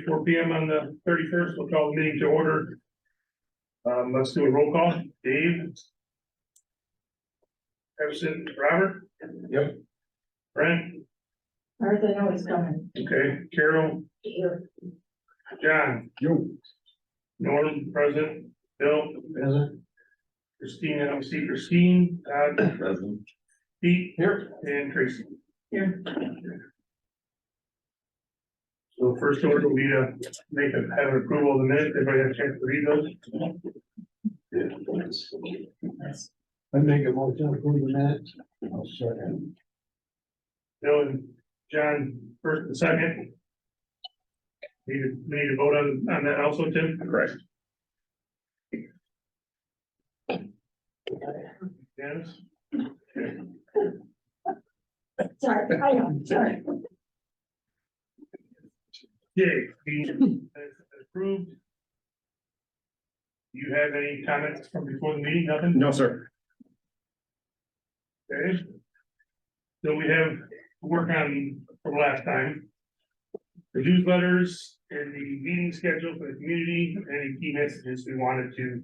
4 PM on the 31st, we'll call the meeting to order. Let's do a roll call. Dave? Absent. Robert? Yep. Brent? Martha, know it's coming. Okay, Carol? Here. John? You. Norm, present. Bill? Present. Christine, I see Christine, Todd, Present. Pete, Here. and Tracy. Here. So first order will be to have an approval of the minutes. Everybody have a chance to read those? I make a motion to approve the minutes. I'll second. Bill and John, first and second. We need to vote on that also, Tim? Correct. Yes. Sorry, I know, sorry. Okay, the approved. Do you have any comments from before the meeting? Nothing? No, sir. Okay. So we have to work on from last time. The newsletters and the meeting schedule for the community, any key messages we wanted to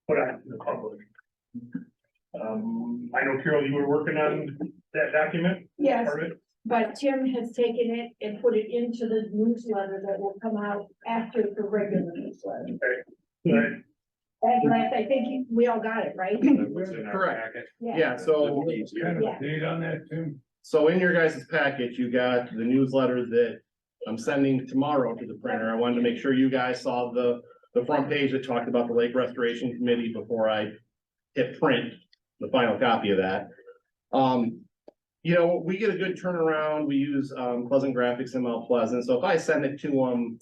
put out to the public. I know Carol, you were working on that document, Yes, part of it. but Tim has taken it and put it into the newsletter that will come out after the regular newsletter. But And I think we all got it, right? Correct. Yeah. Yeah, so, Yeah. Date on that, Tim? so in your guys' packet, you got the newsletter that I'm sending tomorrow to the printer. I wanted to make sure you guys saw the front page that talked about the Lake Restoration Committee before I hit print the final copy of that. You know, we get a good turnaround. We use Pleasant Graphics in Mount Pleasant. So if I send it to them,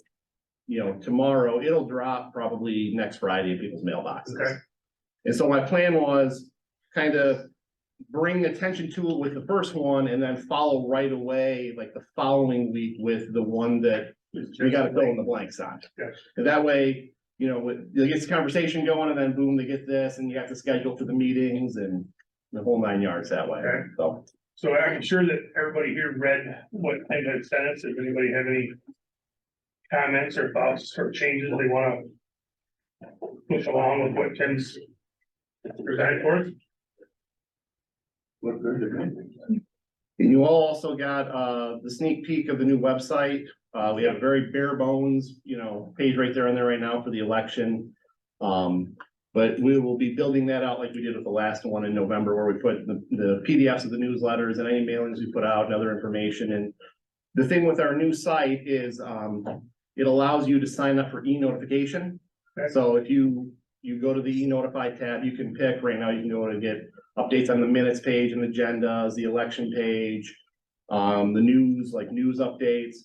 you know, tomorrow, it'll drop probably next Friday in people's mailboxes. Okay. And so my plan was kind of bring attention to it with the first one and then follow right away, like the following week with the one that we gotta fill in the blanks on. Yes. And that way, you know, they get the conversation going and then boom, they get this and you have to schedule for the meetings and the whole 9 yards that way. Okay. So, I'm sure that everybody here read what I had sent us. If anybody have any comments or thoughts or changes they wanna push along with what Tim's presented for us. Look good to me. and you all also got the sneak peek of the new website. We have a very bare bones, you know, page right there on there right now for the election. But we will be building that out like we did with the last one in November, where we put the PDFs of the newsletters and any mailings we put out and other information. And the thing with our new site is, it allows you to sign up for e-notification. Okay. So if you go to the e-notify tab, you can pick, right now you can go to get updates on the minutes page and agendas, the election page, the news, like news updates.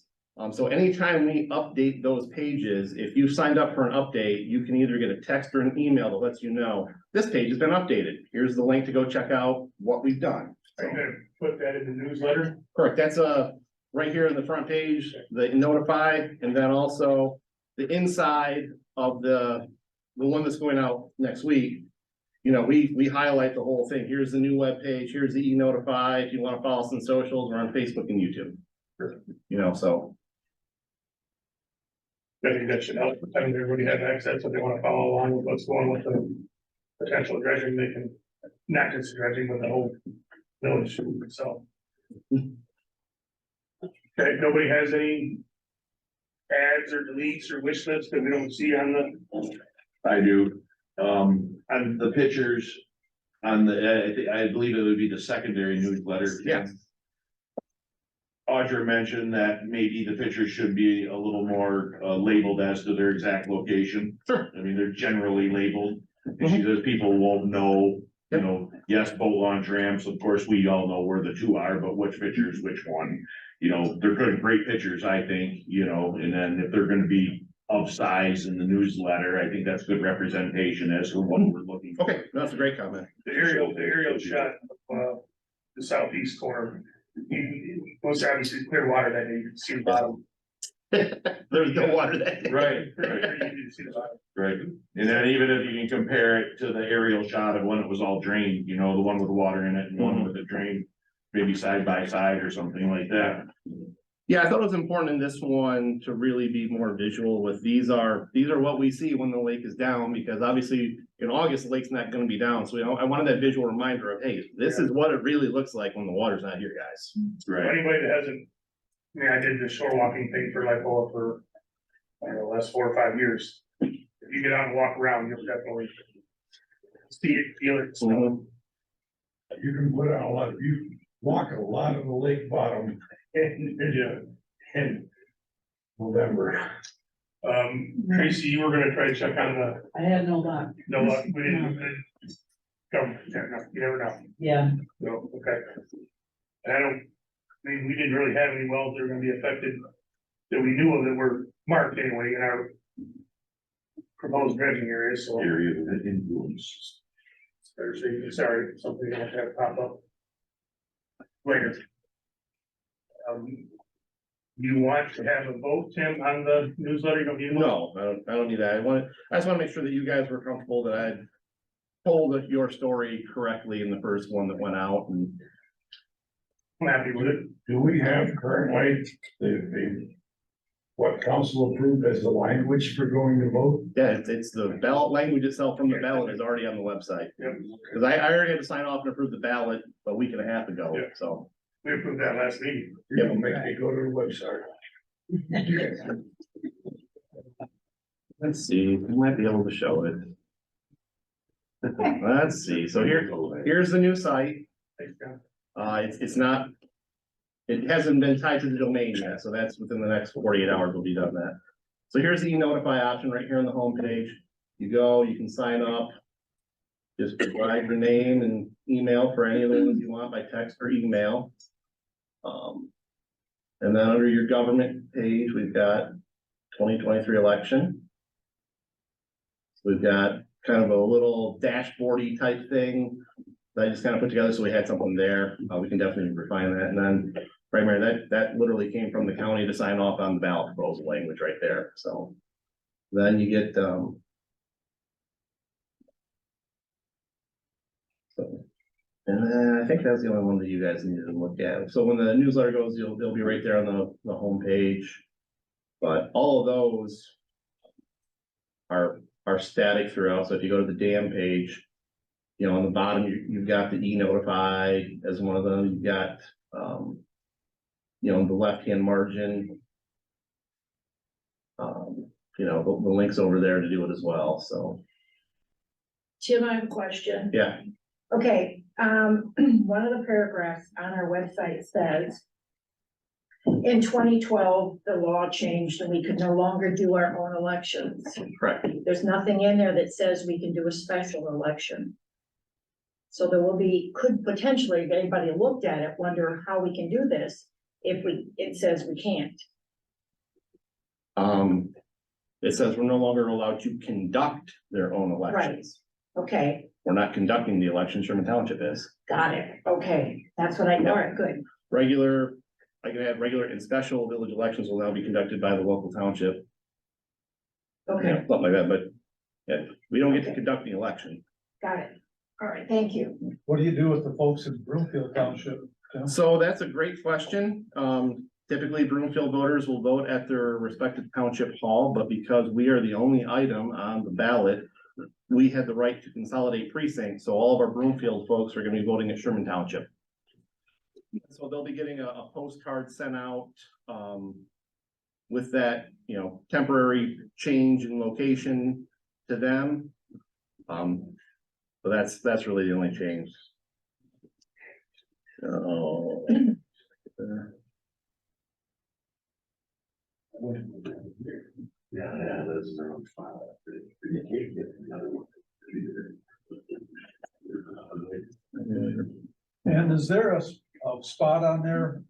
So anytime we update those pages, if you signed up for an update, you can either get a text or an email that lets you know, this page has been updated. Here's the link to go check out what we've done. I'm gonna put that in the newsletter. Correct, that's right here in the front page, the notify, and then also the inside of the one that's going out next week. You know, we highlight the whole thing. Here's the new web page. Here's the e-notify. If you want to follow us on socials, we're on Facebook and YouTube. You know, so. I think that should help. I mean, everybody has access if they want to follow along with what's going with the potential dredging. They can, not just dredging, but the whole village itself. Okay, nobody has any ads or deletes or wish lists that we don't see on the, I do, on the pictures, on the, I believe it would be the secondary newsletter. Yeah. Audra mentioned that maybe the pictures should be a little more labeled as to their exact location. Sure. I mean, they're generally labeled, and she says people won't know, you know, yes, boat launch ramps, of course, we all know where the two are, but which pictures, which one? You know, they're good, great pictures, I think, you know, and then if they're gonna be of size in the newsletter, I think that's good representation as to what we're looking for. Okay, that's a great comment. the aerial shot of the southeast corner. Most obviously clear water that day, you can see the bottom. There's no water that. Right, Very right, easy to see the bottom. right. And then even if you can compare it to the aerial shot of when it was all drained, you know, the one with water in it and one with the drain, maybe side by side or something like that. Yeah, I thought it was important in this one to really be more visual with, these are what we see when the lake is down, because obviously in August, the lake's not gonna be down, so I wanted that visual reminder of, hey, this is what it really looks like when the water's not here, guys. For Right, anybody that hasn't, I mean, I did the shore walking thing for Lipola for, I don't know, the last 4 or 5 years. If you get out and walk around, you'll definitely see it, feel it, smell it. You can put out a lot, you walk a lot of the lake bottom in November. Tracy, you were gonna try to check on the, I had no luck, no, luck, we didn't, go, check, no, you never know, yeah, no, okay. And I mean, we didn't really have any wells that were gonna be affected, that we knew of that were marked anyway in our proposed dredging areas, so. area of influence. Better safe than sorry, something else have pop up later. You want to have a vote, Tim, on the newsletter? You don't need a vote? No, I don't need that. I just wanna make sure that you guys were comfortable that I told your story correctly in the first one that went out, and I'm happy with it. Do we have currently what council approved as the language for going to vote? yeah, it's the ballot language itself from the ballot is already on the website. Yep, Cause I already had to sign off and approve the ballot a week and a half ago, Yeah. so. we approved that last meeting. You're gonna make me go to the website. Let's see, we might be able to show it. Let's see, so here's the new site. Thanks, John. It's not. It hasn't been tied to the domain yet, so that's within the next 48 hours we'll be done that. So here's the e-notify option right here on the home page. You go, you can sign up. Just provide your name and email for any of those you want by text or email. And then under your government page, we've got 2023 election. We've got kind of a little dashboardy type thing that I just kind of put together, so we had something there. We can definitely refine that. And then primary, that literally came from the county to sign off on the ballot proposal language right there, so. Then you get, so, and then I think that's the only one that you guys need to look at. So when the newsletter goes, they'll be right there on the homepage. But all of those are static throughout. So if you go to the dam page, you know, on the bottom, you've got the e-notify as one of them. You've got, you know, the left-hand margin. You know, the links over there to do it as well, so, Tim, I have a question. yeah. Okay, one of the paragraphs on our website says, in 2012, the law changed and we could no longer do our own elections. Correct. There's nothing in there that says we can do a special election. So there will be, could potentially, if anybody looked at it, wonder how we can do this if it says we can't. It says we're no longer allowed to conduct their own elections. Okay, We're not conducting the election, Sherman Township is. got it. Okay, that's what I know. All right, good. Regular, I can add regular and special village elections will now be conducted by the local township. Okay, Yeah, something like that, but yeah, we don't get to conduct the election. got it. All right, thank you. What do you do with the folks in Broomfield Township? So that's a great question. Typically Broomfield voters will vote at their respective township hall, but because we are the only item on the ballot, we had the right to consolidate precincts, so all of our Broomfield folks are gonna be voting at Sherman Township. So they'll be getting a postcard sent out, with that, you know, temporary change in location to them. But that's really the only change. So. Yeah, that's around 5. And is there a spot on there,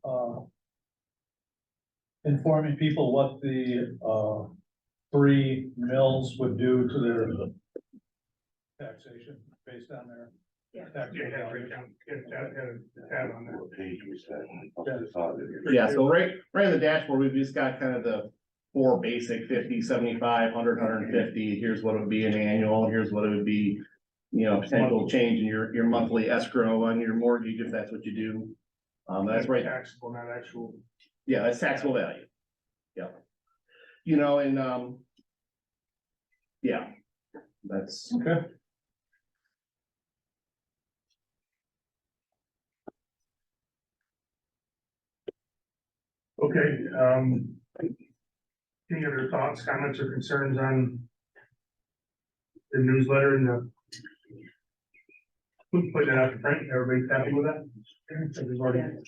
informing people what the, 3 mills would do to their taxation based on their Yeah. tax Yeah, have value? it down, tab on that. What page was that? I thought it- Yeah, so right in the dashboard, we've just got kind of the 4 basic 50, 75, 100, 150. Here's what it would be an annual, here's what it would be, you know, potential change in your monthly escrow on your mortgage, if that's what you do. That's right. Taxable, not actual. Yeah, that's taxable value. Yeah. You know, and, yeah, that's, Okay. Okay, any other thoughts, comments, or concerns on the newsletter and the we put that out to print, everybody's happy with that? Everybody's already-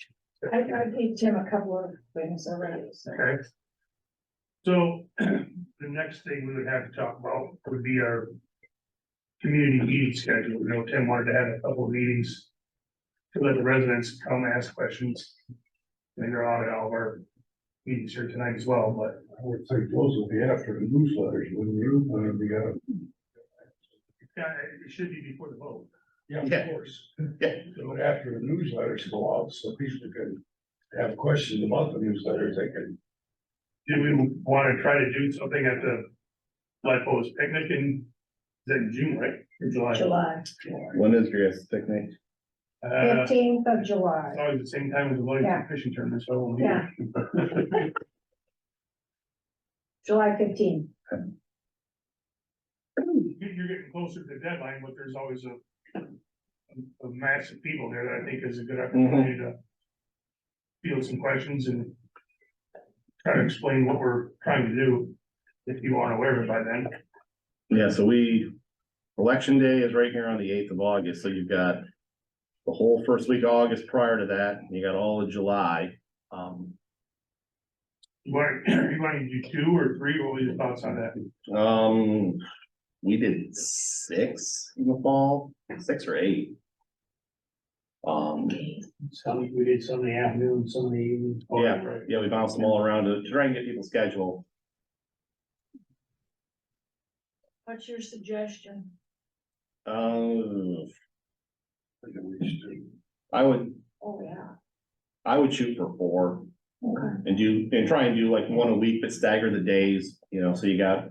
I gave Tim a couple of things already, so. Okay. So, the next thing we would have to talk about would be our community meeting schedule. You know, Tim wanted to have a couple of meetings to let the residents come ask questions. And they're on at all of our meetings here tonight as well, but I would think those would be after the newsletters, wouldn't you? yeah, it should be before the vote. Yeah, Yeah. of course. Yeah. So after the newsletters go out, so people can have questions about the newsletters, they can. Do we want to try to do something at the Lightpost picnic is that in June, right? Or July? July, when is your guys' picnic? 15th of July. It's always the same time as the Williams Yeah. fishing tournament, so. I won't be Yeah. there. July 15th. You're getting closer to the deadline, but there's always a mass of people there that I think is a good opportunity to field some questions and try to explain what we're trying to do, if you aren't aware of it by then. Yeah, so election day is right here on the 8th of August, so you've got the whole first week of August prior to that, and you got all of July. You want to do 2 or 3? What were your thoughts on that? We did 6 in the fall, 6 or 8. Some, we did some in the afternoon, some in the evening. Yeah, we bounced them all around to try and get people's schedule. What's your suggestion? I would Oh, yeah. shoot for 4 Okay. and try and do like one a week, but stagger the days, you know, so you got,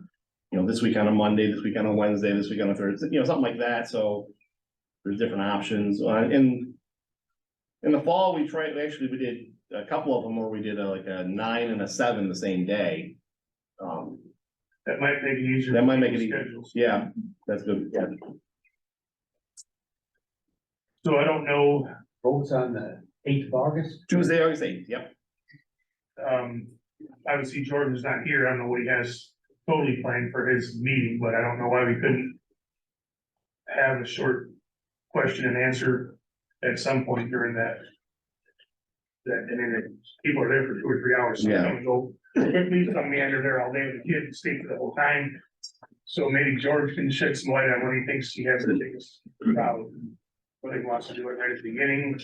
you know, this week on a Monday, this week on a Wednesday, this week on a Thursday, you know, something like that, so there's different options, in the fall, we did a couple of them where we did like a 9 and a 7 the same day. That might make it easier. That might for make it people's easier. schedules. Yeah, that's good, yeah. So I don't know, Votes on the 8th of August? Tuesday, August 8th, yep. obviously George is not here. I don't know what he has totally planned for his meeting, but I don't know why we couldn't have a short question and answer at some point during that. I mean, people are there for 2 or 3 hours, so Yeah. some go quickly, some meander there all day with the kids, stay for the whole time. So maybe George can shed some light on what he thinks he has the biggest problem. Whether he wants to do it right at the beginning,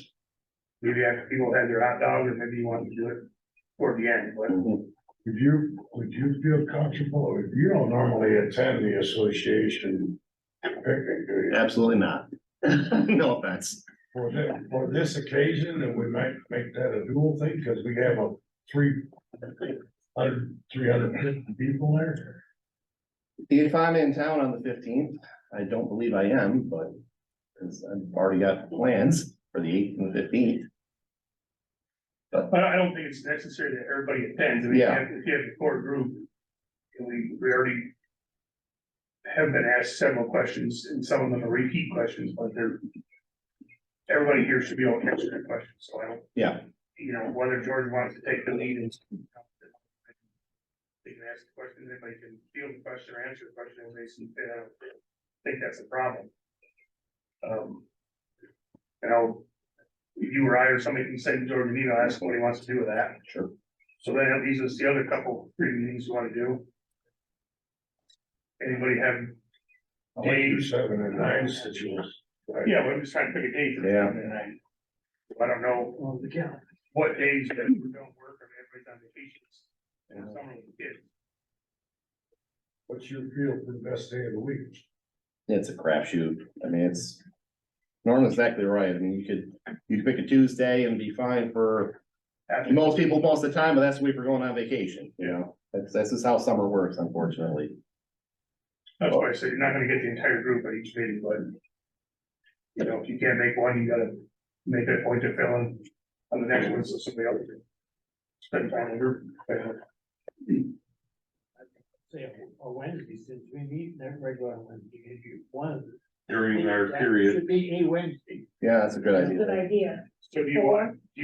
maybe after people have their hot dog, or maybe he wants to do it toward the end, but. Would you feel comfortable, you don't normally attend the association picnic, do you? Absolutely not. No offense. For this occasion, and we might make that a dual thing, because we have a 350 people there. If I'm in town on the 15th, I don't believe I am, but because I've already got plans for the 8th and the 15th. But I don't think it's necessary that everybody attends. I mean, Yeah. if you have a core group, and we already have been asked several questions, and some of them are repeat questions, but everybody here should be able to answer their questions, so I don't. Yeah. You know, whether George wants to take the lead and. They can ask the question, anybody can field the question or answer the question as they see fit. I don't think that's a problem. If you or I or somebody can send George an email, ask him what he wants to do with that. Sure. So then that leaves us the other three meetings you wanna do. Anybody have, I like your 7 and 9 situation. yeah, we're just trying to pick a date. For Yeah. and I don't know what days that we don't work, or everybody's on vacations. And summer with the kids. What's your feel for the best day of the week? It's a crapshoot. I mean, Norman's exactly right. I mean, you could pick a Tuesday and be fine for most people most of the time, but that's the week we're going on vacation, you know? That's just how summer works, unfortunately. That's why I say you're not gonna get the entire group at each meeting, but. You know, if you can't make one, you gotta make that point to fill in on the next one, so somebody else can. spend time with her. Say a Wednesday, since we meet that regular Wednesday, if you want. During our that period. Should be a Wednesday. Yeah, that's a good That's a good idea. idea. So do you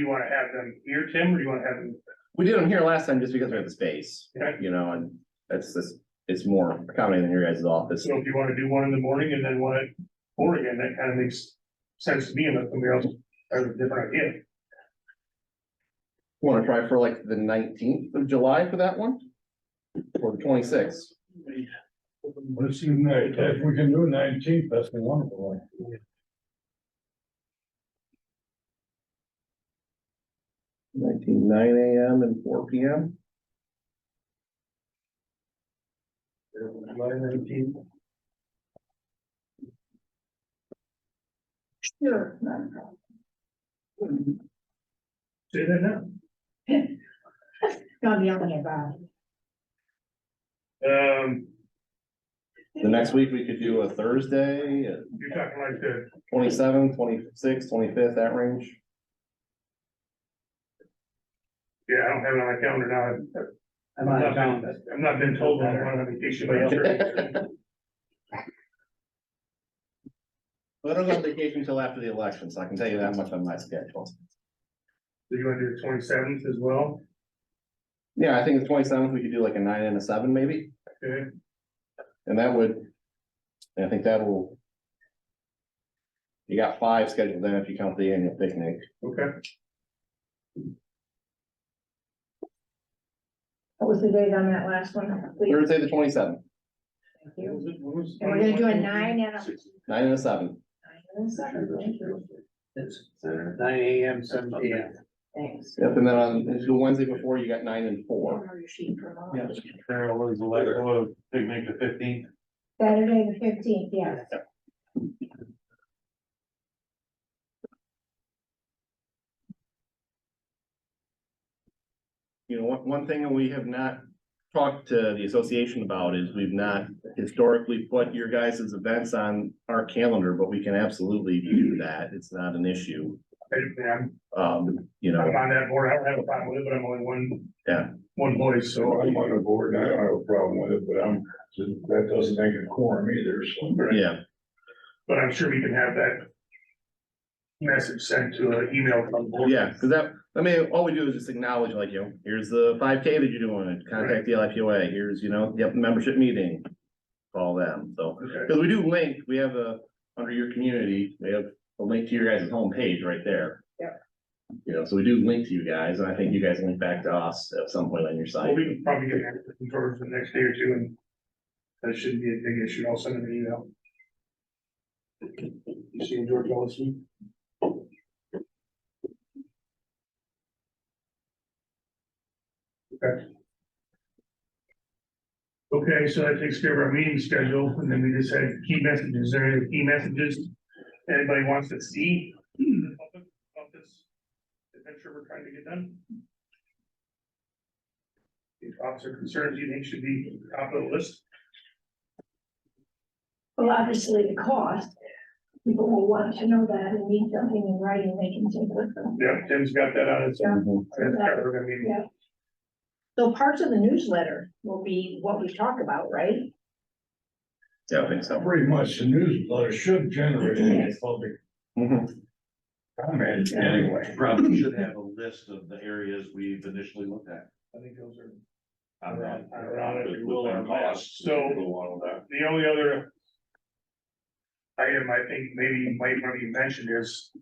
wanna have them here, Tim, or do you wanna have them? We did them here last time just because we had the space, Yeah. you know, and that's just, it's more accommodating than your guys' office. So if you wanna do one in the morning and then one at four again, that kind of makes sense to me, unless somebody else has a different idea. Want to try for like the 19th of July for that one? Or the 26th? Let's see, if we can do 19th, that's the wonderful one. 9 AM and 4 PM? Sure. Say that now. Not yelling about. The next week we could do a Thursday, You're talking like the, 27th, 26th, 25th, that range. yeah, I don't have it on my calendar now. I'm out of town. I've not been told that I'm on vacation, but I'm sure. But I don't go on vacation until after the election, so I can tell you that much on my schedule. So you wanna do the 27th as well? Yeah, I think the 27th, we could do like a 9 and a 7 maybe, Okay, and that would, and I think that will. You got 5 scheduled then if you count the annual picnic. okay. What was the date on that last one? Please, Thursday, the 27th, thank you. And we're gonna do a 9 and a. 9 and a 7. 9 and a 7, thank you. It's 9 AM, 7 PM. Thanks. Yep, and then on the Wednesday before, you got 9 and 4. Your sheet for March. Yeah, Carol is the picnic the 15th. Saturday, the 15th, yes. You know, one thing that we have not talked to the association about is we've not historically put your guys' events on our calendar, but we can absolutely do that. It's not an issue. You know, I'm on that board, I don't have a problem with it, but I'm only one. Yeah. One voice, So so. I'm on the board, and I don't have a problem with it, but that doesn't make it quorum either, so. yeah, But I'm sure we can have that message sent to an email from the board. yeah, because that, I mean, all we do is just acknowledge like, you know, here's the 5K that you're doing, contact the LIPOA, here's, you know, the membership meeting. Call them, so, Okay, because we do link, we have under your community, we have a link to your guys' homepage right there. Yeah. You know, so we do link to you guys, and I think you guys link back to us at some point on your well, site. we can probably get that towards the next day or two, and that shouldn't be a big issue, I'll send them an email. You see George Ellison? Okay. Okay, so that takes care of our meeting schedule, and then we just had key messages, is there any key messages anybody wants to see about this adventure we're trying to get done? These officer concerns you think should be top of the list? Well, obviously the cost, people will want to know that and need something in writing they can take with them. Yeah, Tim's got that on his. Yeah. I mean, Yeah. So parts of the newsletter will be what we talk about, right? Yeah, I think so. Pretty much the newsletter should generate a public Mhm. comment anyway. Probably should have a list of the areas we've initially looked at. I think those are. Around Around it. with costs. So- The only other item I think maybe you might want to mention is,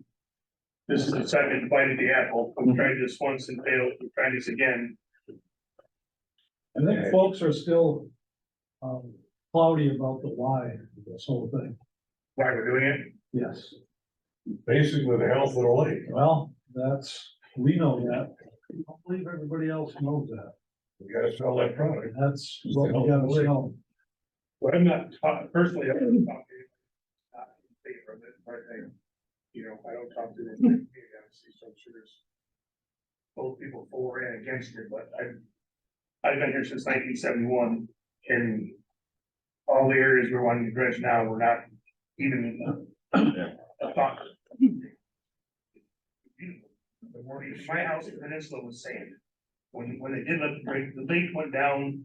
this is the second bite of the apple. We tried this once and failed, we tried this again. I think folks are still, cloudy about the why of this whole thing. Why we're doing it? Yes, Basically, the health of the lake. well, we know that. I don't believe everybody else knows that. You gotta sell that product. That's what we gotta know. Well, I'm not, personally, I'm not talking, not in favor of it, but I, you know, I don't talk to the community, obviously, so I'm sure there's both people for and against it, but I've been here since 1971, and all the areas we're wanting to dredge now, we're not even a thought. My house in Peninsula was sand when they did let the lake went down.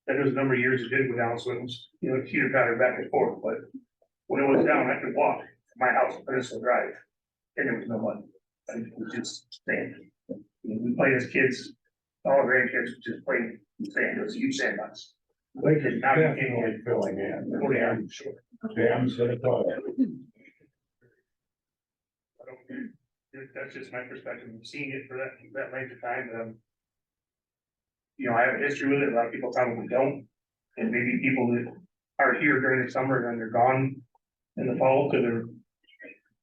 There was a number of years it didn't go down, so it was, you know, teeter totter back and forth, but when it was down, I could walk to my house on Peninsula Drive. And there was no mud, and it was just sand. We played as kids, all our grandkids just played in sand, it was a huge sandbox. Lake is Now you can't definitely filling in. Oh, yeah, I'm sure. Dams gonna go. That's just my perspective, of seeing it for that length of time, you know, I have a history with it, a lot of people probably don't. And maybe people that are here during the summer and then they're gone in the fall to their,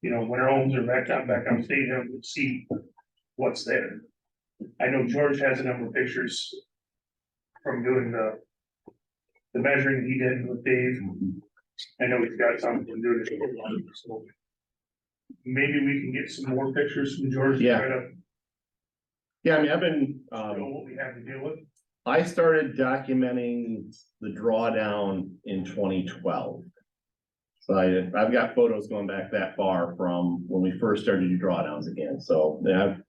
you know, winter homes or back on state, and see what's there. I know George has a number of pictures from doing the measuring he did with Dave. I know he's got some from doing it. So maybe we can get some more pictures from George. to Yeah. try to Yeah, I mean, I've been, show what we have to deal with. I started documenting the drawdown in 2012. So I've got photos going back that far from when we first started to do drawdowns again, so they have,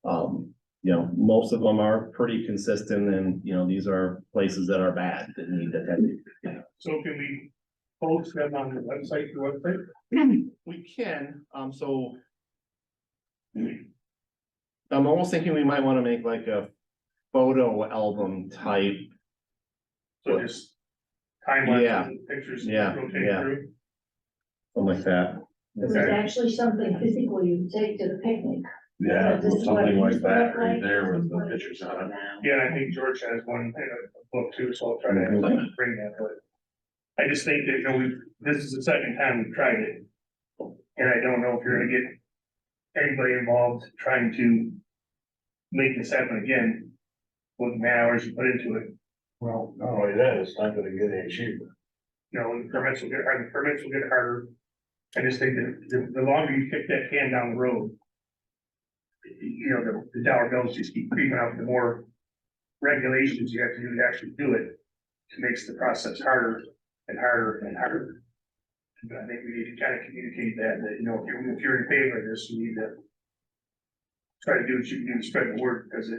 you know, most of them are pretty consistent and, you know, these are places that are bad that need attention. So can we post them on the website, your website? We can, so. I'm almost thinking we might wanna make like a photo album type. So just timelines Yeah. and pictures. Yeah, rotate yeah. through. Something like that. This is actually something physical you take to the picnic. Yeah, This is what something it like used to that look right like. there with This is the what it pictures looks on like it. now. Yeah, and I think George has one in a book too, so I'll try to Mhm. bring that, but. I just think that, you know, this is the second time we've tried it. And I don't know if you're gonna get anybody involved trying to make this happen again. With the man hours you put into it, Well, not only that, it's not gonna get any cheaper. you know, the permits will get harder. I just think that the longer you kick that can down the road. You know, the dollar bills just keep creeping up, the more regulations you have to do to actually do it. It makes the process harder and harder and harder. And I think we need to kind of communicate that, you know, if you're in favor of this, you need to. Try to do what you can do to spread the word, because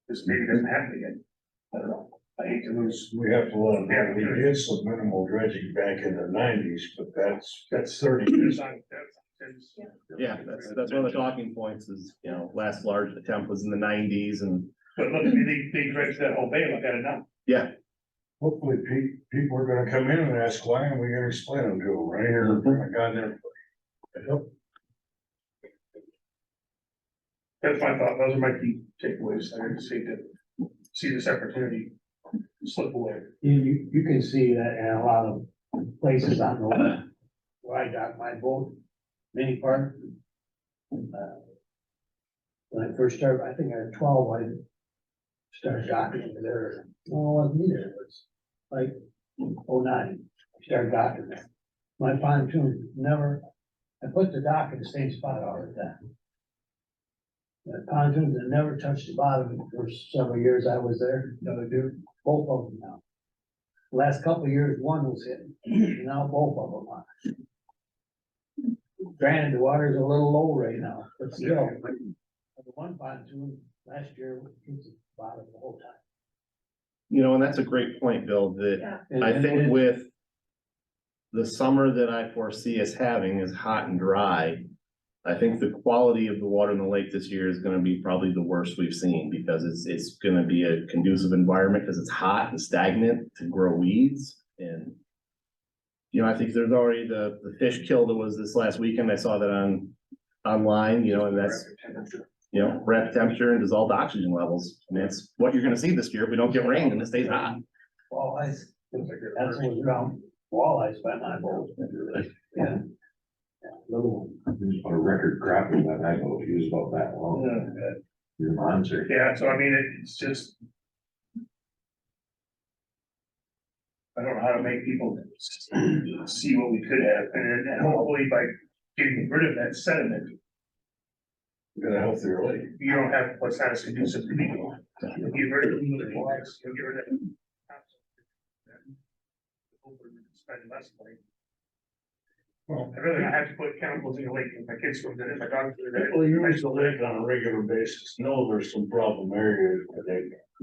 this maybe doesn't happen again. I don't know, I hate to lose, We have to let them know, we did some minimal dredging back in the 90s, but that's 30 years. Yeah, that's one of the talking points is, you know, last large attempt was in the 90s and, But look, I mean, they dredged that whole bay, look at it now. yeah. Hopefully, people are gonna come in and ask, why, and we gotta explain them to them, right here, I got there. That's my thought, those are my key takeaways, I just hate to see this opportunity slip away. You can see that in a lot of places on the lake where I dock my boat, mini park. When I first started, I think I was 12, I started docking over there. Well, it wasn't either, it was like 09, I started docking there. My pontoon never, I put the dock in the same spot all the time. The pontoons that never touched the bottom for several years I was there, never do, both of them now. Last couple of years, one was hitting, now both of them are. Granted, the water's a little low right now, but still, the one pontoon last year hit the bottom the whole time. You know, and that's a great point, Bill, that Yeah. I think with the summer that I foresee us having is hot and dry. I think the quality of the water in the lake this year is gonna be probably the worst we've seen because it's gonna be a conducive environment because it's hot and stagnant to grow weeds and. You know, I think there's already the fish kill that was this last weekend. I saw that online, you know, and that's, you know, rapid temperature and dissolved oxygen levels. And that's what you're gonna see this year if we don't get rain and it stays hot. Walleyes, that's what's around walleyes by my boat. Yeah. Little one. Put a record crap in that, I know, he was about that long. Your monster. Yeah, so I mean, it's just. I don't know how to make people see what we could have, and hopefully by getting rid of that sediment, Gonna help their lake. you don't have what's not as conducive to people. You'll get rid of the waters, you'll get rid of. Hopefully we can spend less money. I'd rather not have to put chemicals in the lake if my kids swim in it, if my dog. Well, you use the lake on a regular basis, know there's some problem areas where they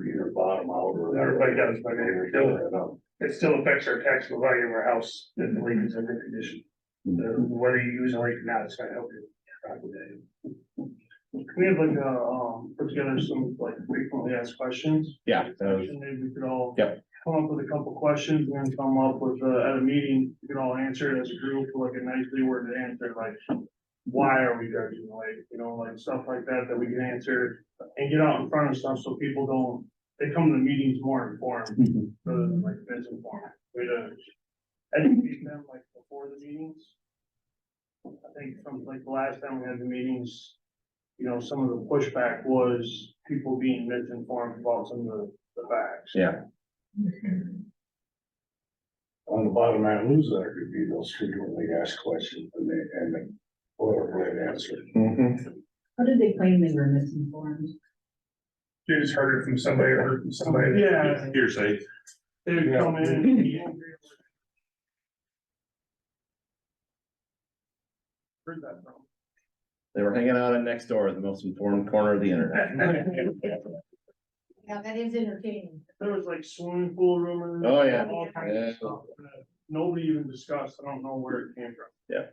either bottom out or. Everybody does, but it still affects our taxable value of our house, if the lake is in good condition. Whether you use a lake or not, it's gonna help you. We have like put together some like frequently asked questions. Yeah, Maybe we could all. Yep. Come up with a couple questions and then come up with, at a meeting, we could all answer it as a group, like a nicely worded answer, like. Why are we dredging the lake, you know, like stuff like that, that we can answer and get out in front of stuff so people don't, they come to the meetings more informed. Rather than like misinformed, way to educate them like before the meetings. I think from like the last time we had the meetings, you know, some of the pushback was people being misinformed about some of the facts. yeah. On the bottom line, newsletter could be those frequently asked questions and the boilerplate answer. How did they claim they were misinformed? You just heard it from somebody or heard from somebody. Yeah, Hearsay. they would come in and be Where's that from? They were hanging out at next door, the most informed corner of the internet. Yeah, that is entertaining. There was like swimming pool rumors. Oh, yeah. All kinds Yeah. of stuff that nobody even discussed. I don't know where it came from. Yeah.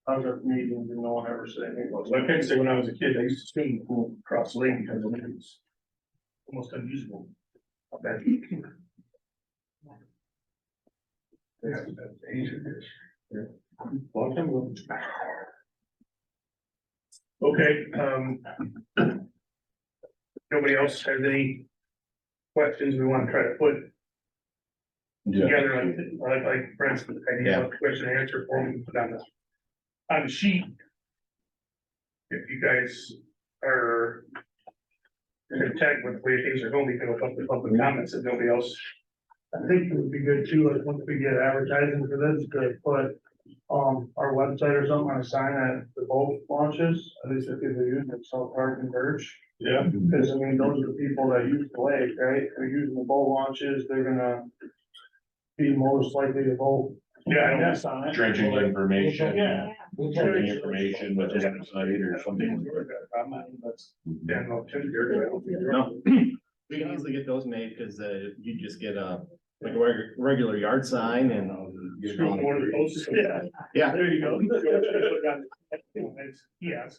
I was at meetings and no one ever said anything about So I can say when I was a kid, I used to swim in the pool across the lake because it was almost unusable. Up that deep. That's ancient history. Long time ago. Okay, nobody else has any questions we want to try to put together, like for instance, idea of question and answer form we put on the sheet. If you guys are content with the way things are going, we can open up the public comments if nobody else. I think it would be good too, like once we get advertising for this, to put our website or something on a sign at the boat launches, at least if people use it, South Park and Birch. Yeah. Because I mean, those are the people that use the lake, right? They're using the boat launches, they're gonna be most likely to vote. Yeah, I don't- Yes on it. Dredging information. Yeah. Dredging information with the website or something. Yeah, no, Tim, No, we can easily get those made, cause you just get like a regular yard sign and. Screw one of the posts. Yeah. Yeah, There you go. Yes.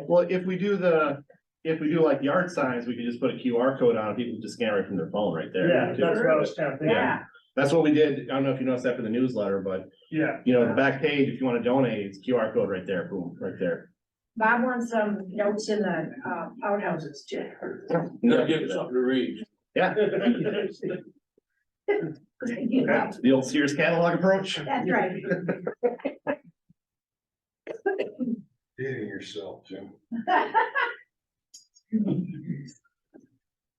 well, if we do like yard signs, we could just put a QR code on it, people just scan right from their phone right there. Yeah, too. that's what I was kind of thinking. Yeah. That's what we did, I don't know if you noticed that for the newsletter, but Yeah. you know, the back page, if you wanna donate, it's QR code right there, boom, right there. Bob wants some notes in the outhouses too. Yeah, give it something to read. Yeah, the old Sears catalog approach. That's right. Dating yourself, Jim.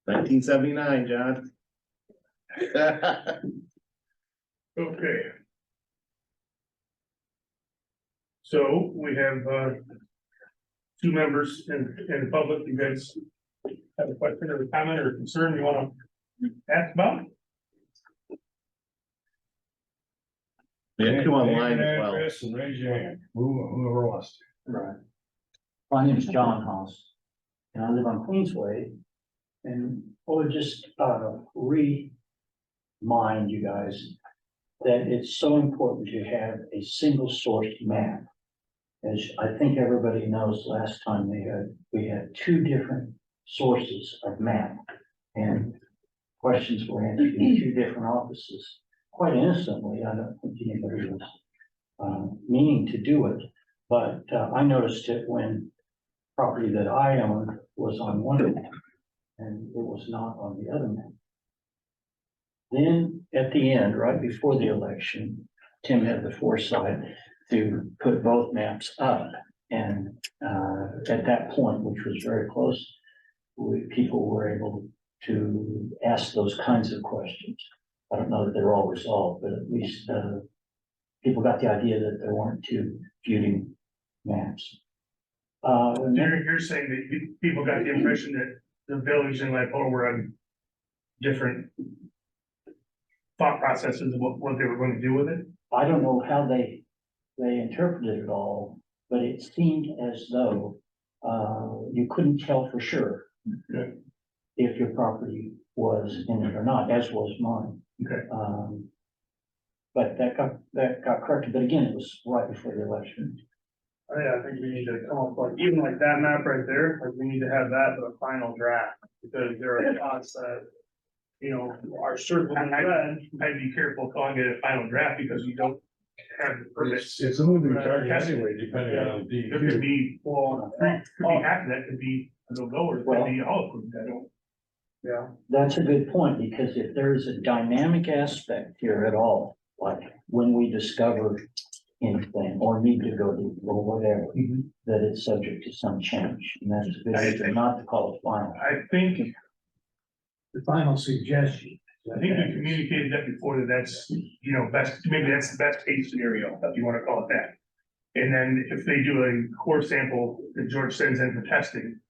1979, John. Okay. So we have, two members in the public. You guys have a question or a comment or concern you want to ask about? We have two online as well. Address and raise your hand, whoever wants to. Right. My name is John Haas, and I live on Queensway. And I would just remind you guys that it's so important to have a single source map. As I think everybody knows, last time we had two different sources of map, and questions were answered in two different offices. Quite innocently, I don't think anybody was meaning to do it, but I noticed it when property that I owned was on one map and it was not on the other map. Then at the end, right before the election, Tim had the foresight to put both maps up. And at that point, which was very close, people were able to ask those kinds of questions. I don't know that they're all resolved, but at least people got the idea that there weren't two feuding maps. You're saying that people got the impression that the village and Lipola were on different thought processes of what they were going to do with it? I don't know how they interpreted it all, but it seemed as though, you couldn't tell for sure Okay. if your property was in it or not, as was mine. Okay. But that got corrected, but again, it was right before the election. I think we need to come up like, even like that map right there, like we need to have that for the final draft, because there are spots that, you know, are circled in red. I'd be careful calling it a final draft because you don't have the permits. It's a moving target anyway, depending on the There could DEQ. be, well, could be half of that could be, no go, or it could be all approved, I don't. Yeah, That's a good point, because if there's a dynamic aspect here at all, like when we discover anything or need to go deep or whatever, that it's subject to some change, and that's a good reason not to call it final. I think The final suggestion. I think we communicated that before, that that's, you know, best, maybe that's the best case scenario, if you wanna call it that. And then if they do a core sample that George sends in for testing,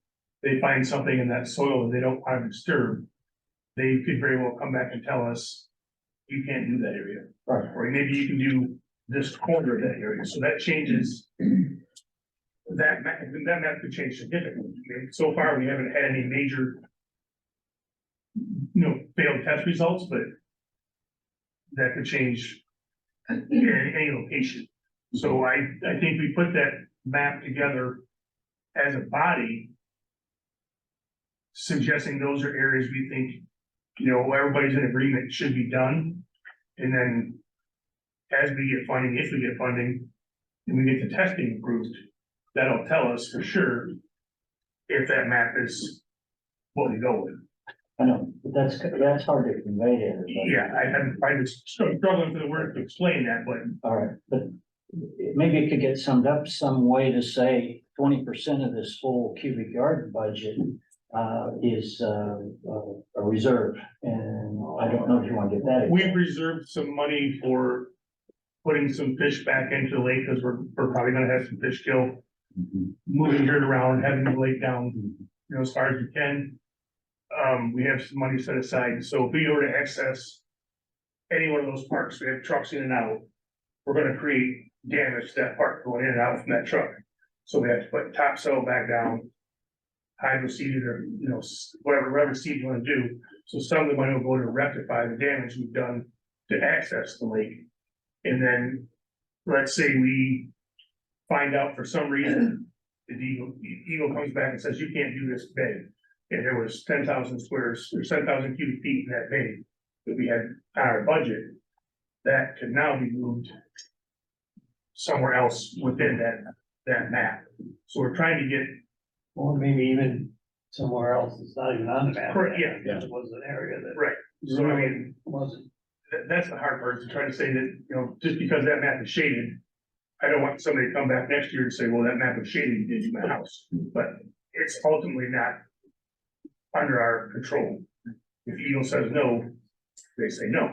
they find something in that soil that they don't want to disturb, they could very well come back and tell us, you can't do that area. Right. Or maybe you can do this corner of that area, so that changes. That map could change significantly. I mean, so far, we haven't had any major, you know, failed test results, but that could change in any location. So I think we put that map together as a body, suggesting those are areas we think, you know, everybody's in agreement should be done. And then as we get funding, if we get funding, and we get the testing approved, that'll tell us for sure if that map is what we go with. I know, but that's hard to convey to everybody. Yeah, I was struggling for the word to explain that, but All right, but maybe it could get summed up some way to say 20% of this whole cubic yard budget is a reserve, and I don't know if you want to get that. we've reserved some money for putting some fish back into the lake, because we're probably gonna have some fish kill, moving dirt around, having the lake down, you know, as far as we can. We have some money set aside, so if we were to access any one of those parks, we have trucks in and out, we're gonna create damage to that park going in and out from that truck. So we have to put topsoil back down, hydro seeded, or, you know, whatever seed you wanna do. So some of the money will go to rectify the damage we've done to access the lake. And then, let's say we find out for some reason, the Eagle comes back and says, you can't do this bay. And there was 10,000 squares, or 10,000 cubic feet in that bay that we had on our budget, that could now be moved somewhere else within that map. So we're trying to get, Or maybe even somewhere else that's not even on the map. Correct, yeah. It was an area that right, so I mean, wasn't. that's the hard part, is to try to say that, you know, just because that map is shaded, I don't want somebody to come back next year and say, well, that map was shaded, you did my house, but it's ultimately not under our control. If Eagle says no, they say no,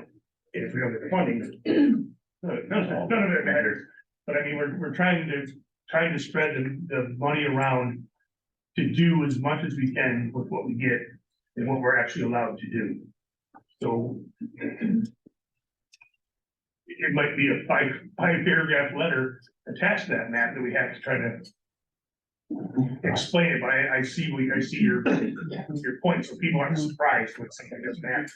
and if we don't get the funding, none of it matters. But I mean, we're trying to spread the money around to do as much as we can with what we get and what we're actually allowed to do. So it might be a five paragraph letter attached to that map that we have to try to explain it, but I see your point, so people aren't surprised when something like this happens.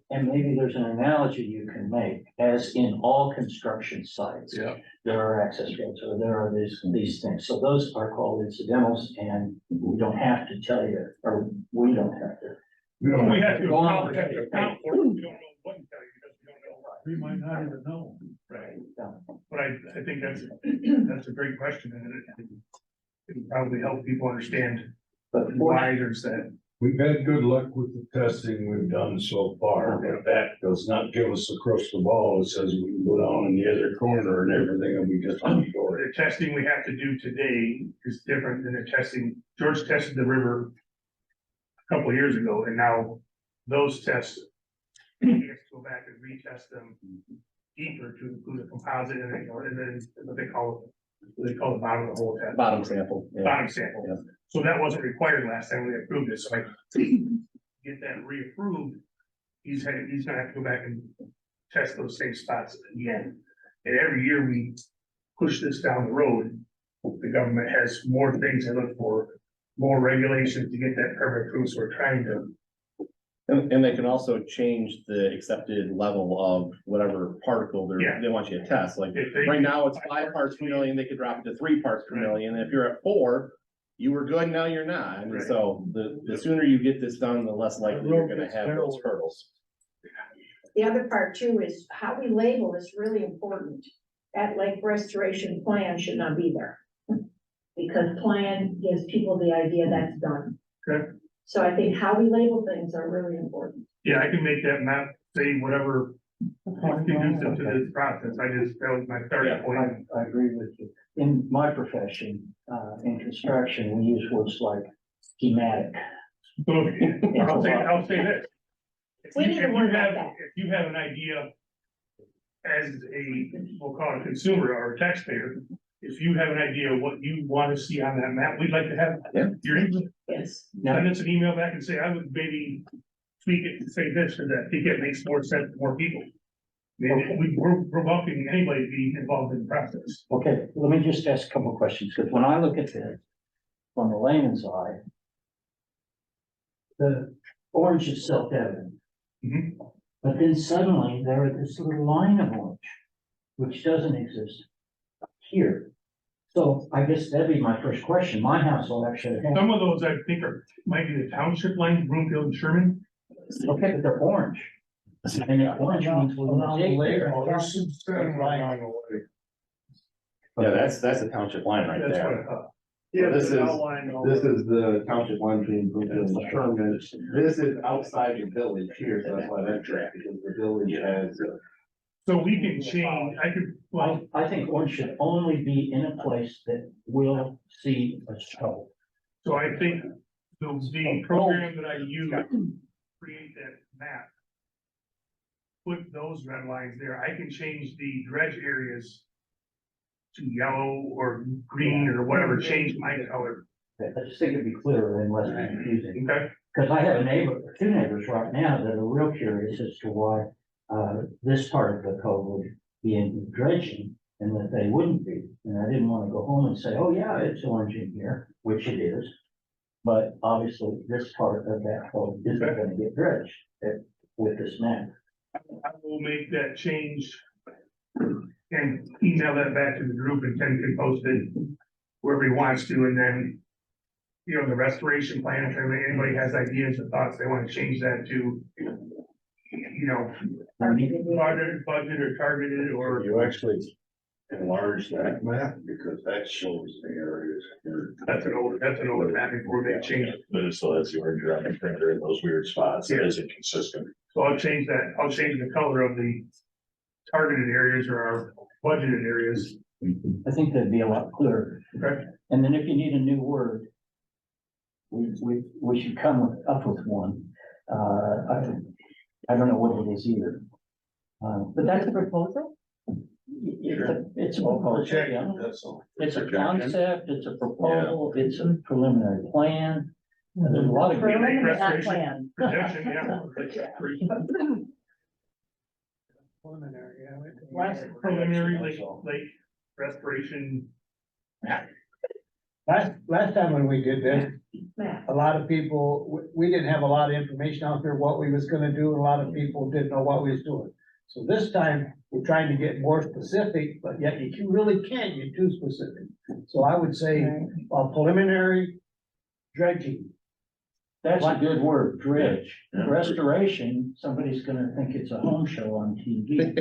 And maybe there's an analogy you can make, as in all construction sites. Yeah. There are access roads, or there are these things, so those are called incidentals, and we don't have to tell you, or we don't have to. We have to Go on. account for it, we don't know what to tell you, because we don't know what. We might not even know. Right, Yeah. but I think that's a great question, and it would probably help people understand But why there's that. We've had good luck with the testing we've done so far, but that does not give us a crystal ball that says we can go down in the other corner and everything will be just on shore. The testing we have to do today is different than the testing, George tested the river a couple of years ago, and now those tests, he has to go back and retest them deeper to include a composite, and then, and then what they call the bottom of the hole test. Bottom sample, yeah. Bottom sample. Yeah. So that wasn't required last time we approved it, so I get that reapproved. He's gonna have to go back and test those same spots again. And every year we push this down the road, the government has more things to look for, more regulations to get that permit approved, so we're trying to. And they can also change the accepted level of whatever particle Yeah. they want you to test, like, If they- right now it's 5 parts per million, they could drop it to 3 parts per Right. million, and if you're at 4, you were good, now you're not, I mean, Right. so the sooner you get this done, the less likely you're gonna have those hurdles. The other part too is how we label is really important. That lake restoration plan should not be there. Because plan gives people the idea that's done. Okay. So I think how we label things are really important. Yeah, I can make that map say whatever is conducive to this process, that was my starting point. I agree with you. In my profession, in construction, we use words like schematic. So, I'll say this. If We you- need to if you work on have- that. If you have an idea as we'll call it a consumer or a taxpayer, if you have an idea of what you want to see on that map, we'd like to have Yeah. your input. Yes. Send us an email back and say, I would maybe tweak it to say this or that, I think it makes more sense to more people. Maybe we're welcoming anybody to be involved in the process. Okay, let me just ask a couple of questions, because when I look at this from the layman's eye, the orange is self-evident. Mhm. But then suddenly there is this little line of orange, which doesn't exist here. So I guess that'd be my first question. My house will actually have, Some of those I think might be the township lines, Broomfield and Sherman. okay, but they're orange. And if orange means we're gonna dig there. Oh, there's some center line on the way. Yeah, that's the township line right That's what there. I thought. Yeah, This the is- outline of- This is the township line between Broomfield and Sherman. This is outside the village here, so that's why that track, because the village has. So we can change, I could, well, I think orange should only be in a place that will see a show. so I think the program that I use to create that map. Put those red lines there, I can change the dredge areas. To yellow or green or whatever, change my color, I just think it'd be clearer and less confusing. okay? Because I have two neighbors right now that are real curious as to why, this part of the code would be in dredging and that they wouldn't be. And I didn't want to go home and say, oh yeah, it's orange in here, which it is. But obviously, this part of that code isn't gonna get dredged with this map. I will make that change. And email that back to the group and Ken can post it wherever he wants to, and then. You know, the restoration plan, if anybody has ideas or thoughts, they wanna change that to. You know, budget or targeted or, You actually enlarge that map because that shows the areas. that's an old map before they change it. But so that's the orange around the printer in those weird spots, it isn't consistent. So I'll change that, I'll change the color of the targeted areas or our budgeted areas. I think that'd be a lot clearer. Okay. And then if you need a new word, we should come up with one. I don't know what it is either. But that's a proposal? It's a proposal, yeah. That's all. It's a concept, it's a proposal, it's a preliminary plan. There's a lot of. Preliminary, not restoration. plan. Projection, yeah. Preliminary, yeah. Preliminary lake restoration. Last time when we did this, Map. a lot of people, we didn't have a lot of information out there what we was gonna do, and a lot of people didn't know what we was doing. So this time, we're trying to get more specific, but yet you really can't get too specific. So I would say, preliminary dredging. That's a good word, dredge. Restoration, somebody's gonna think it's a home show on TV.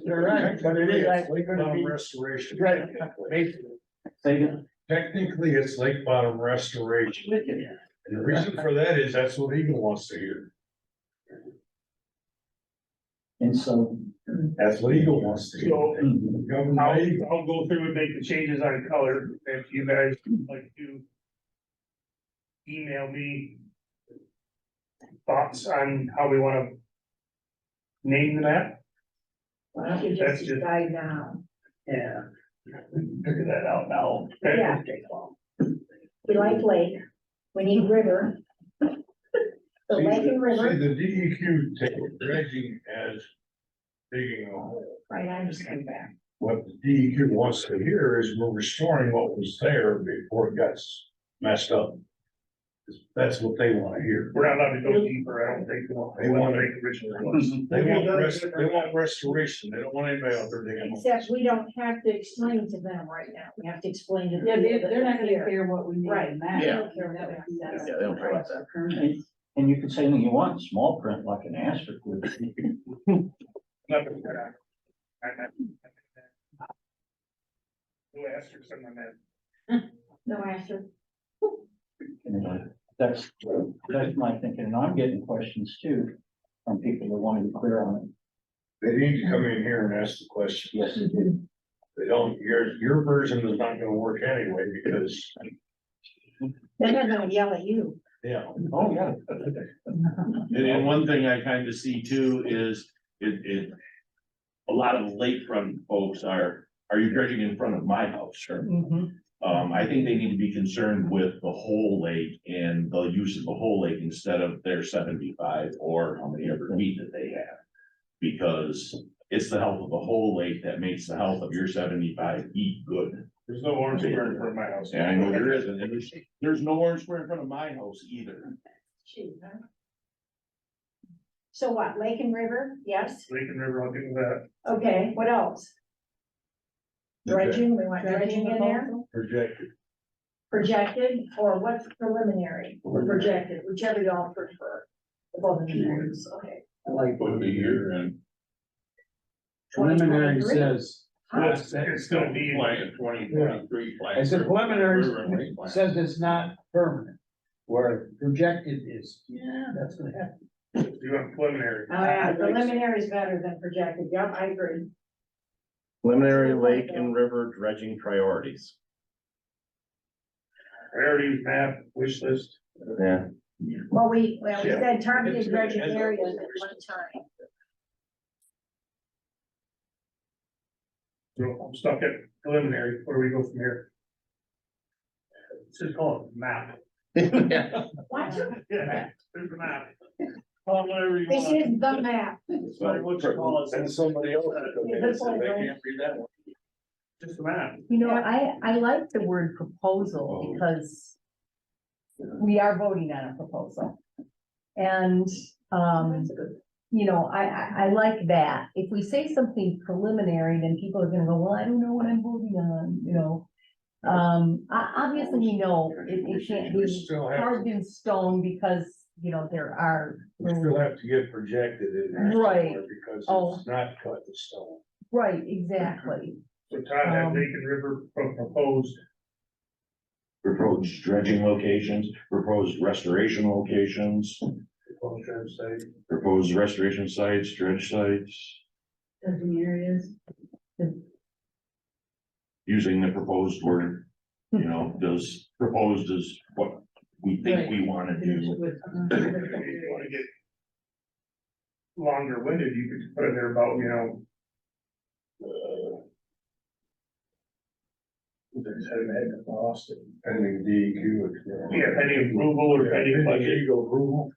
You're right, but it is actually gonna Bottom be restoration. dredging, basically. Say again? Technically, it's lake bottom restoration. And the reason for that is that's what Eagle wants to hear. And so. That's what Eagle wants to hear. So Government Eagle. I'll go through and make the changes on color, if you guys would like to. Email me. Thoughts on how we wanna. Name the map, Why don't you That's just just- decide now? Yeah. Figure that out now. okay? Yeah. We like lake, we need river. The lake and river, See, the DEQ take dredging as digging a hole. Right, I understand that. What the DEQ wants to hear is we're restoring what was there before it got messed up. That's what they wanna hear. We're not allowed to go deeper, I don't think. They want it. Originally was. They want restoration, they don't want anybody out there digging. holes. Except we don't have to explain to them right now. We have to explain to them. Yeah, they're not gonna care what we need Right. in that. Yeah. They don't care what that Yeah, says. they don't care about that. And and you could say anything you want, small print like an asterisk would. Nothing. No asterisks on that. No answer. Anyway, that's my thinking, and I'm getting questions too from people that want to be clear on it. They need to come in here and ask the question. Yes, they do. They don't, your version is not gonna work anyway, because, They're not gonna yell at you. yeah. Oh, yeah. And one thing I kind of see too is a lot of the lakefront folks are you dredging in front of my house? Sure. I think they need to be concerned with the whole lake and the use of the whole lake instead of their 75 or how many ever feet that they have. Because it's the health of the whole lake that makes the health of your 75 feet good. There's no orange square in front of my house. And I know there isn't, and there's no orange square in front of my house either. Shoot, huh? So what, Lake and River? Yes, Lake and River, I'll give that. okay, what else? Dredging, we want dredging in there, Projected. projected, or what's preliminary, or projected, whichever y'all prefer. Both of them, okay. I like Would be here and. preliminary 2023. says. Well, it's still be. Plan 2023 plan. I said preliminary says it's not permanent, where projected is, yeah, that's gonna happen. You want preliminary. Oh, yeah, preliminary is better than projected, yep, I agree. Preliminary lake and river dredging priorities. Priorities, map, wish list. Yeah. Well, we Yeah. said targeted It's- dredging it's- areas at one time. So I'm stuck at preliminary, where do we go from here? Let's just call it map. Yeah. What? Yeah, there's the map. Call it whatever you This want. is the map. Sorry, what you call it. And somebody else. that come in and say they can't read that one. Just the map. You know, I like the word proposal because we are voting on a proposal. And, you know, I like that. If we say something preliminary, then people are gonna go, well, I don't know what I'm voting on, you know? Obviously, we know it can't We be still have, carved in stone because, you know, there are. we still have to get projected in there. Right. somewhere Because Oh. it's not cut in stone. Right, exactly. So Todd had Lake and River proposed. Proposed dredging locations, proposed restoration locations, proposed restoration sites, dredge sites, Dredging areas. using the proposed word. You know, does proposed is what we think we wanna do. If you wanna get longer winded, you could put in there about, you know. There's had an egg lost it. Pending DEQ. Yeah, pending approval or pending budget, Legal approval.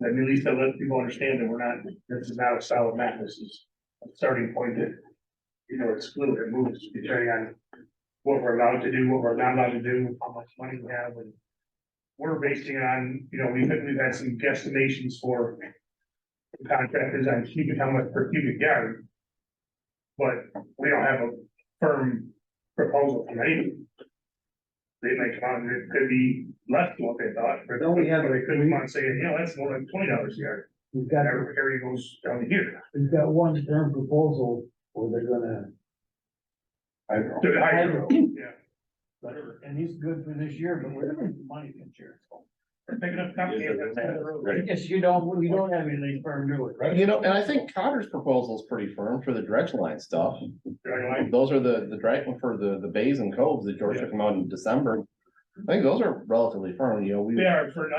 at least that lets people understand that we're not, this is not a solid map, this is a starting point that. You know, it's fluid, it moves depending on what we're allowed to do, what we're not allowed to do, how much money we have, and. We're basing it on, you know, we've had some guesstimations for. Contractors on cubic, how much per cubic yard. But we don't have a firm proposal from anyone. They may come out and it could be less than what they thought, but Don't we have a- they could come out and say, you know, that's more like $20 a yard. We've got, Every area goes down here. we've got one term proposal where they're gonna, To the hydro, yeah. and he's good for this year, but we're gonna need money next year. We're picking up companies that's down the road. Right. Yes, we don't have anything firm to it, right? You know, and I think Cotter's proposal is pretty firm for the dredge line stuff. Right, Those are the dredge for the bays and coves that George took them out in December. I think those are relatively firm, you know, we, They are for,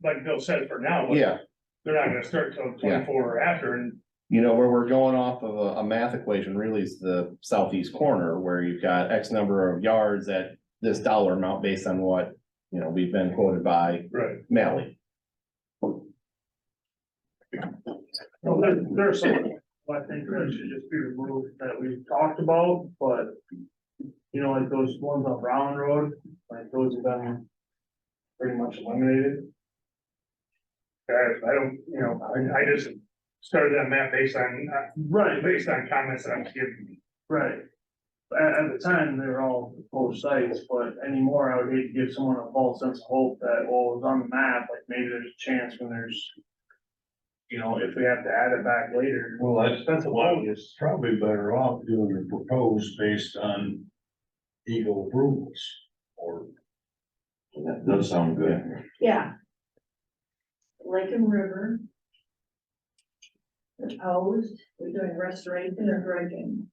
like Bill said, for now, but yeah. they're not gonna start till 24 or after, and You know, where we're going off of a math equation really is the southeast corner where you've got X number of yards at this dollar amount based on what, you know, we've been quoted by right. Malley. Well, there are some I think that should just be removed that we've talked about, but. You know, like those ones on Brown Road, like those have been pretty much eliminated. Guys, I don't, I just started that map based on, Right, based on comments that I'm giving. right. At the time, they were all proposed sites, but anymore, I would hate to give someone a false sense of hope that, well, it's on the map, like maybe there's a chance when there's. You know, if we have to add it back later. Well, that's a why bonus. it's probably better off doing a proposed based on Eagle approvals or. That does sound good. Yeah. Lake and River. Proposed, we're doing restoration or dredging.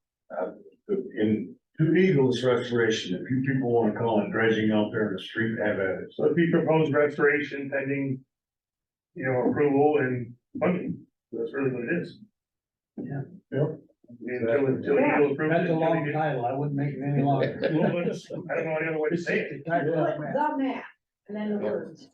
In Two Eagles restoration, if you people wanna call it dredging out there in the street, have at it. So if you propose restoration pending, approval and funding, that's really what it is. Yeah. Yep. Until you approve it. That's a until long you get- title, I wouldn't make it any longer. Well, it's- I don't know any other way to say it. The map, and then the words.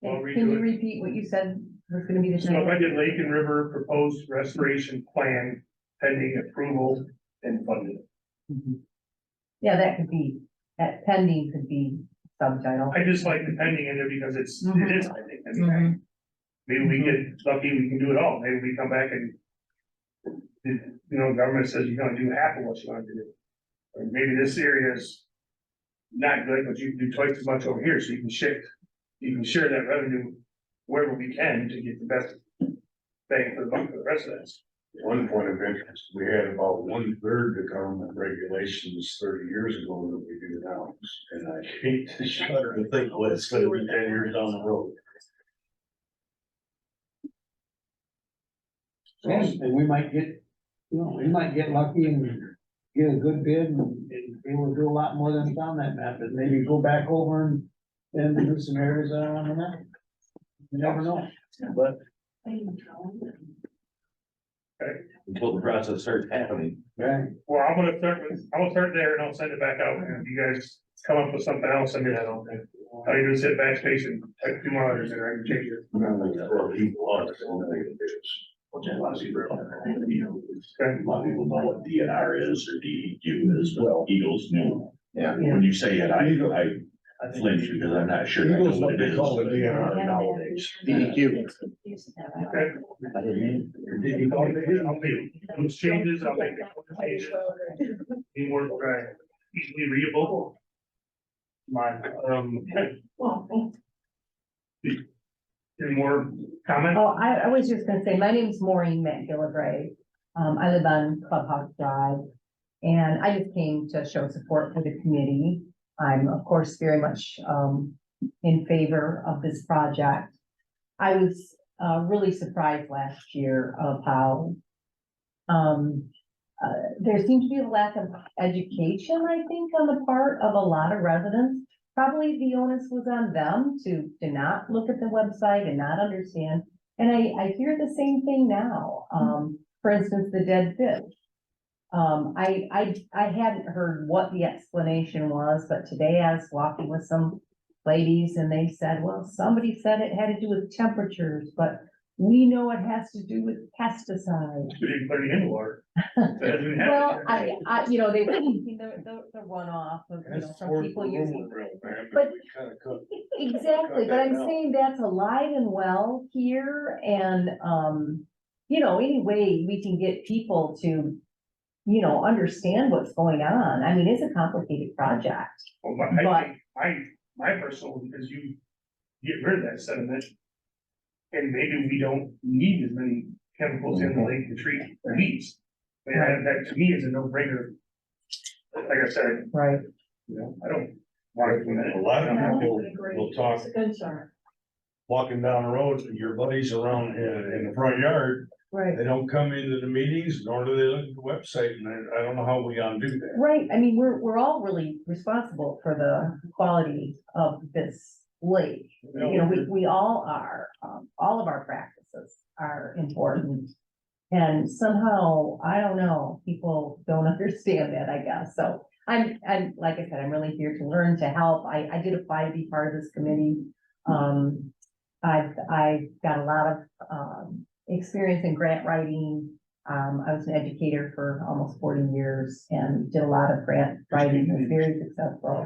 I'll Can redo you it. repeat what you said was gonna be the So if I title? did Lake and River proposed restoration plan pending approval and funding. Yeah, that could be, that pending could be subtitle. I just like the pending in there because it is, I think, Mhm. maybe we get lucky, we can do it all, maybe we come back and. Government says you're gonna do half of what you want to do. Or maybe this area is. Not good, but you can do twice as much over here, so you can share that revenue wherever we can to get the best. Bang for the buck for the rest of us. One point of interest, we had about 1/3 the government regulations 30 years ago that we do now. And I hate to shudder to think what it's gonna be 10 years down the road. And we might get, we might get lucky and get a good bid and be able to do a lot more than it's on that map, and maybe go back over and do some areas that are on the map. You never know, but Until the process starts happening. yeah, Well, I'll start there and I'll send it back out, and if you guys come up with something else, I mean, I don't think. All you do is hit backspace and type 2 more letters in, I can change it. For people on it, so they can do it. Which a lot of people don't know, a lot of people know what DNR is or DEQ is, but Eagles knew. Yeah, when you say it, I flinch because I'm not sure. I know Eagles, what what it they is. call the DNR nowadays. DEQ. Okay. I'll make those changes, I'll make the changes, be more, easily readable. Well, Any more comments? Oh, I was just gonna say, my name's Maureen McGillivray. I live on Clubhouse Drive. And I just came to show support for the committee. I'm, of course, very much, in favor of this project. I was, really surprised last year of how, there seemed to be a lack of education, I think, on the part of a lot of residents. Probably the onus was on them to not look at the website and not understand. And I hear the same thing now. For instance, the dead fish. I hadn't heard what the explanation was, but today I was walking with some ladies and they said, well, somebody said it had to do with temperatures, but we know it has to do with pesticides. We didn't put it in the water. That doesn't happen. Well, they were thinking the runoff of, from people using. But- Exactly, but I'm saying that's alive and well here and, any way we can get people to, understand what's going on. I mean, it's a complicated project. Well, I think, my personal, because you get rid of that sediment. And maybe we don't need as many chemicals in the lake to treat weeds. I mean, that to me is a no-brainer. Like I said, Right. I don't want to. A lot of I people would agree. will talk, It's a concern. walking down the road, your buddies around in the front yard, Right. they don't come into the meetings, nor do they look at the website, and I don't know how we undo that. Right, I mean, we're all really responsible for the quality of this lake. We all are, all of our practices are important. And somehow, I don't know, people don't understand that, I guess, so I'm like I said, I'm really here to learn, to help. I did apply to be part of this committee. I've got a lot of, experience in grant writing. I was an educator for almost 40 years and did a lot of grant writing, was very successful,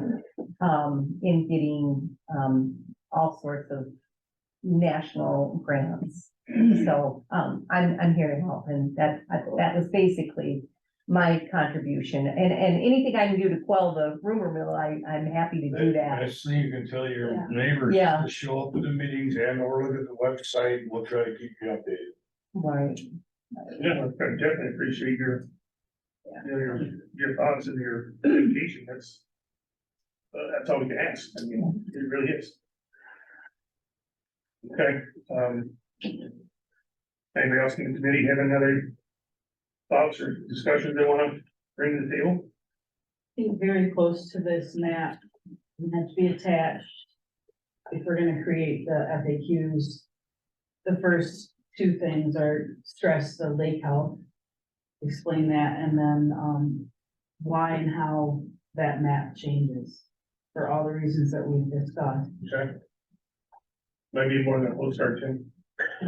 in getting, all sorts of national grants. So, I'm here to help, and that was basically my contribution, and anything I can do to quell the rumor mill, I'm happy to do that. Best thing you can tell your Yeah. neighbors Yeah. to show up to the meetings and or look at the website, and we'll try to keep you updated. Right. Yeah, I definitely appreciate your thoughts and your dedication, that's all we can ask, I mean, it really is. Okay, anybody else in the committee have any other thoughts or discussions they wanna bring to the table? Think very close to this map, meant to be attached. If we're gonna create the FAQs, the first two things are stress the lake health. Explain that, and then, why and how that map changes for all the reasons that we've discussed. Okay. Maybe more than a close start, Tim.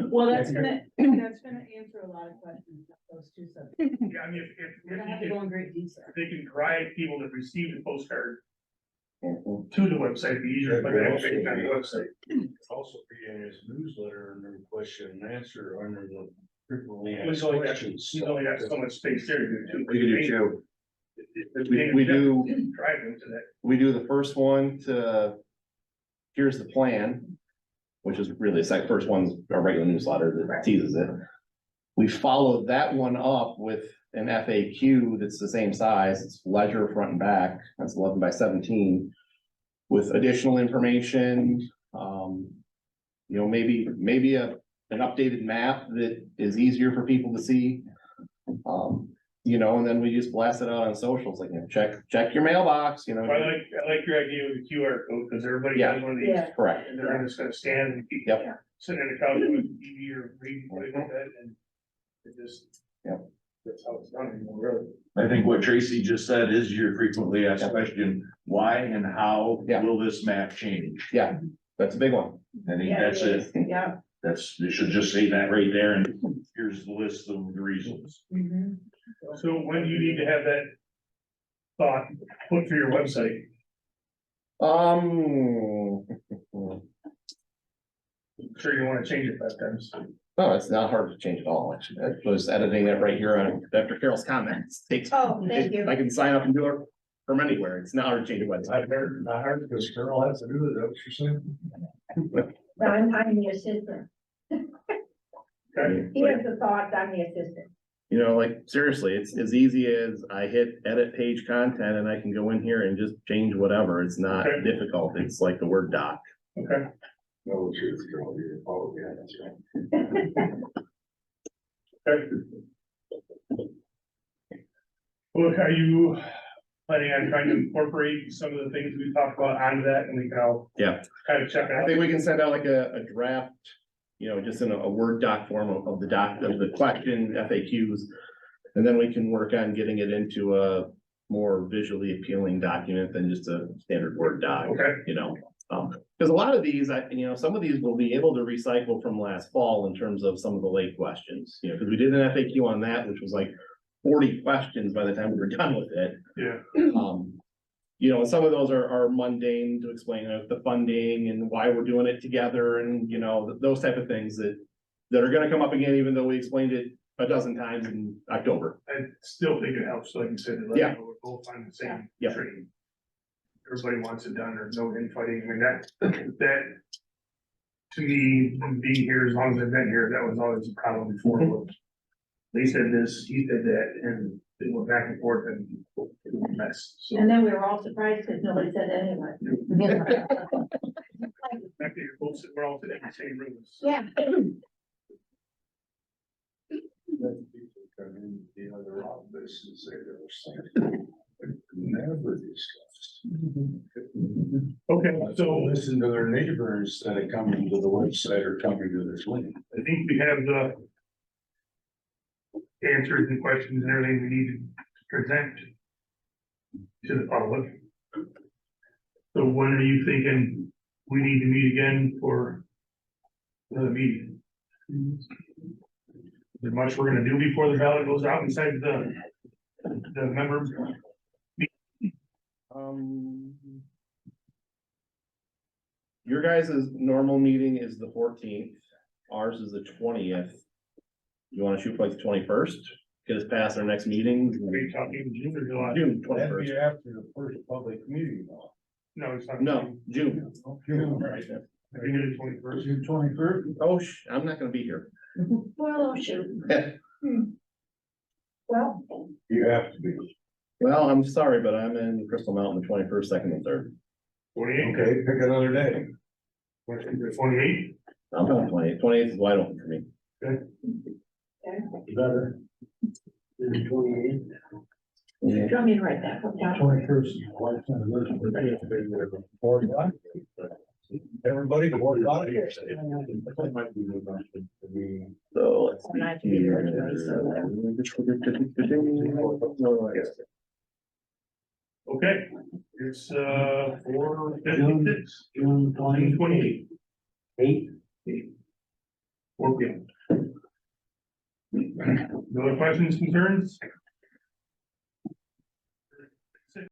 Well, that's gonna answer a lot of questions, those two subjects. Yeah, I mean, if We're gonna have you to go can, in great detail. if they can drive people that receive the postcard to the website, it'd be easier, but they don't take it on the website. Also be in his newsletter and then question and answer under the frequently He's asked only got, questions. he's only got so much space there to do too. We can do two. We We do, Drive them to that. we do the first one to, here's the plan, which is really the first one's our regular newsletter that teases it. We followed that one up with an FAQ that's the same size, it's ledger front and back, that's 11 by 17. With additional information, maybe an updated map that is easier for people to see. And then we just blast it out on socials, like, check your mailbox, I like your idea with the QR code, because everybody Yeah. has one of these, Yeah. correct. and they're just gonna scan and keep Yep. sitting in the couch with TV or reading like that, and it just. Yep. That's how it's done anymore, really. I think what Tracy just said is your frequently asked question, why and how Yeah. will this map change? Yeah, that's a big one. I think Yeah, that's it it. is. Yeah. You should just say that right there, and here's the list of the reasons. So when do you need to have that thought put for your website? I'm sure you wanna change it 5 times. No, it's not hard to change at all, actually. I was editing it right here on after Carol's comments. Oh, thank you. I can sign up and do it from anywhere. It's not hard to change a website. Not hard, because Carol has to do it, that's what you're saying? I'm the assistant. Okay, He has the thoughts, I'm the assistant. Seriously, it's as easy as I hit edit page content and I can go in here and just change whatever. It's not Okay. difficult. It's like the Word doc. okay. No, truth, Carol, you're, oh, yeah, that's right. Okay. Well, are you planning on trying to incorporate some of the things we talked about onto that, and we can all Yeah. kind of check it I out? think we can send out like a draft, just in a Word doc form of the question FAQs. And then we can work on getting it into a more visually appealing document than just a standard Word doc. Okay. Because a lot of these, some of these we'll be able to recycle from last fall in terms of some of the late questions, because we did an FAQ on that, which was like 40 questions by the time we were done with it. Yeah, And some of those are mundane to explain the funding and why we're doing it together and, those type of things that are gonna come up again, even though we explained it a dozen times in October. I still think it helps, like you said, like, Yeah. we're both on the same Yeah. train. Everybody wants it done, there's no infighting, I mean, that, to me, being here as long as I've been here, that was always a problem before. was They said this, he said that, and they went back and forth and it was a mess, so. And then we were all surprised because nobody said anything. After you're both sitting, we're all sitting in the same room. Yeah. Come in the other office and say there was something never discussed. Okay, so Listen to their neighbor instead of coming to the website or coming to this link. I think we have the answers and questions and everything we need to present to the public. So when are you thinking we need to meet again for another meeting. Is there much we're gonna do before the ballot goes out inside the members? Your guys' normal meeting is the 14th. Ours is the 20th. You wanna shoot for like the 21st? Get us past our next meeting? Are you talking June or July? June That'd 21st. be after the first public meeting though. No, it's not. No, June. June, Right. I did it 21st. June 21st. Oh, I'm not gonna be here. Well, oh, shoot. Well, You have to be. Well, I'm sorry, but I'm in Crystal Mountain the 21st, 2nd, and 3rd. 28th, Okay, pick another day. the 28th, I'm on 28th. 28th is wide open for me. Better. June 28th. do you want me to write that down? 21st. Everybody, the board got it. So let's And I have to see be here. there anyway, so okay, it's 4:56, June June 28th. 28th. 4 p.m. No other questions, concerns?